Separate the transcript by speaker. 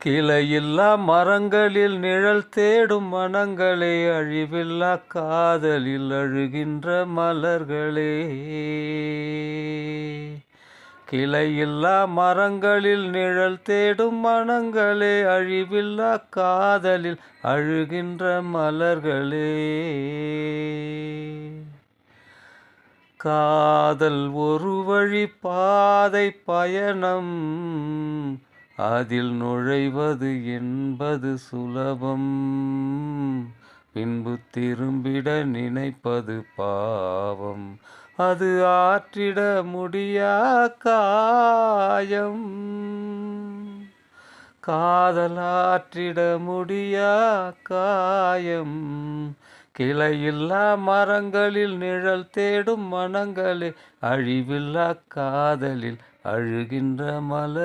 Speaker 1: கிளையில்லா மரங்களில் நிழல் தேடும் மனங்களே, அழிவில்லா காதலில் அழுகின்ற மலர்களே. கிளையில்லா மரங்களில் நிழல் தேடும் மனங்களே, அழிவில்லா காதலில் அழுகின்ற மலர்களே. காதல் ஒரு வழி பாதை பயணம், அதில் நுழைவது என்பது சுலபம். பின்பு திரும்பிட நினைப்பது பாவம், அது ஆற்றிட முடியா காயம். காதல் ஆற்றிட முடியா காயம். கிளையில்லா மரங்களில் நிழல் தேடும் மனங்களே, அழிவில்லா காதலில் அழுகின்ற மலர்